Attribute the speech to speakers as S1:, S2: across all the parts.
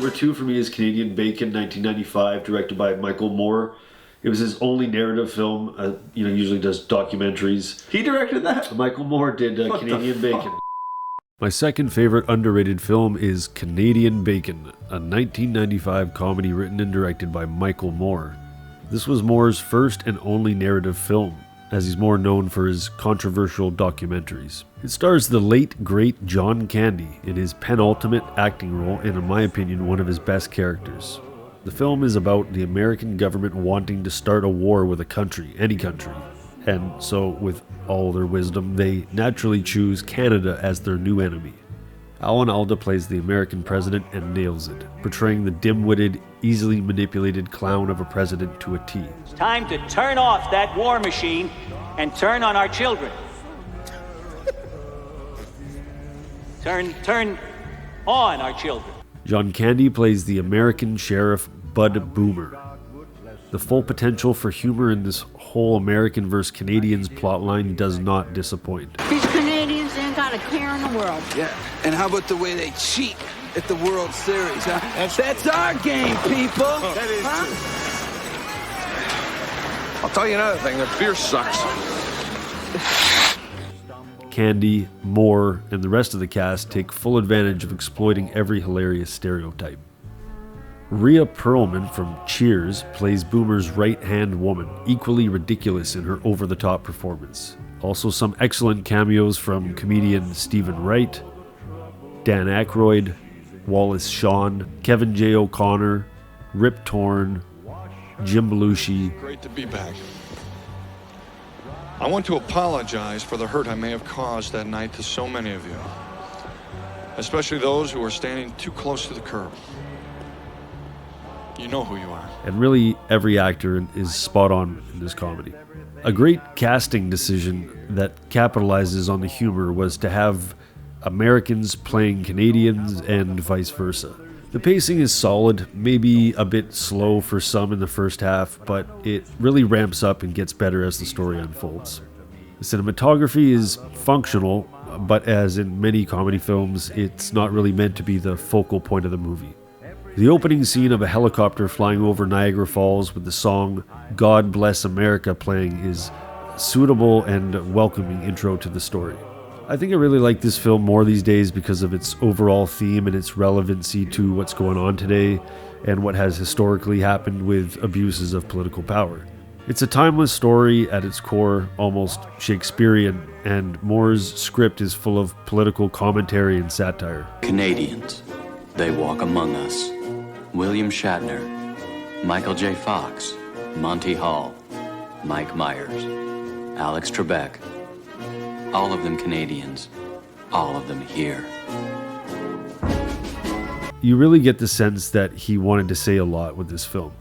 S1: Number 2 for me is Canadian Bacon, 1995, directed by Michael Moore. It was his only narrative film. Usually does documentaries.
S2: He directed that?
S1: Michael Moore did Canadian Bacon.
S3: My second favorite underrated film is Canadian Bacon, a 1995 comedy written and directed by Michael Moore. This was Moore's first and only narrative film, as he's more known for his controversial documentaries. It stars the late, great John Candy in his penultimate acting role and, in my opinion, one of his best characters. The film is about the American government wanting to start a war with a country, any country. And so, with all their wisdom, they naturally choose Canada as their new enemy. Alan Alda plays the American president and nails it, portraying the dim-witted, easily manipulated clown of a president to a T.
S4: It's time to turn off that war machine and turn on our children. Turn on our children.
S3: John Candy plays the American Sheriff Bud Boomer. The full potential for humor in this whole American vs. Canadians plotline does not disappoint.
S5: These Canadians ain't got a care in the world.
S6: Yeah, and how about the way they cheat at the World Series, huh? That's our game, people!
S7: That is true. I'll tell you another thing, that beer sucks.
S3: Candy, Moore, and the rest of the cast take full advantage of exploiting every hilarious stereotype. Rhea Perlman from Cheers plays Boomer's right-hand woman, equally ridiculous in her over-the-top performance. Also some excellent cameos from comedian Stephen Wright, Dan Aykroyd, Wallace Shawn, Kevin J. O'Connor, Rip Torn, Jim Belushi.
S7: Great to be back. I want to apologize for the hurt I may have caused that night to so many of you, especially those who are standing too close to the curb. You know who you are.
S3: And really, every actor is spot on in this comedy. A great casting decision that capitalizes on the humor was to have Americans playing Canadians and vice versa. The pacing is solid, maybe a bit slow for some in the first half, but it really ramps up and gets better as the story unfolds. The cinematography is functional, but as in many comedy films, it's not really meant to be the focal point of the movie. The opening scene of a helicopter flying over Niagara Falls with the song God Bless America playing is a suitable and welcoming intro to the story. I think I really like this film more these days because of its overall theme and its relevancy to what's going on today and what has historically happened with abuses of political power. It's a timeless story at its core, almost Shakespearean, and Moore's script is full of political commentary and satire.
S8: Canadians, they walk among us. William Shatner, Michael J. Fox, Monty Hall, Mike Myers, Alex Trebek. All of them Canadians, all of them here.
S3: You really get the sense that he wanted to say a lot with this film.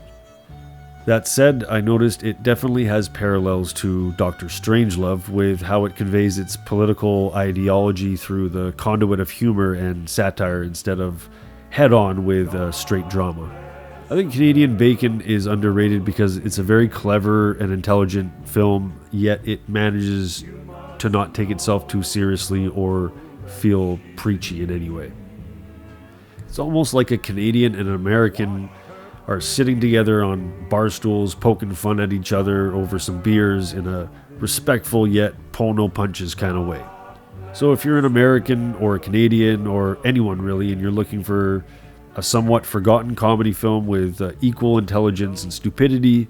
S3: That said, I noticed it definitely has parallels to Dr. Strangelove with how it conveys its political ideology through the conduit of humor and satire instead of head-on with straight drama. I think Canadian Bacon is underrated because it's a very clever and intelligent film, yet it manages to not take itself too seriously or feel preachy in any way. It's almost like a Canadian and an American are sitting together on bar stools, poking fun at each other over some beers in a respectful yet pull no punches kind of way. So if you're an American or a Canadian or anyone really, and you're looking for a somewhat forgotten comedy film with equal intelligence and stupidity,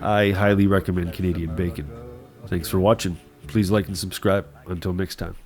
S3: I highly recommend Canadian Bacon. Thanks for watching. Please like and subscribe. Until next time.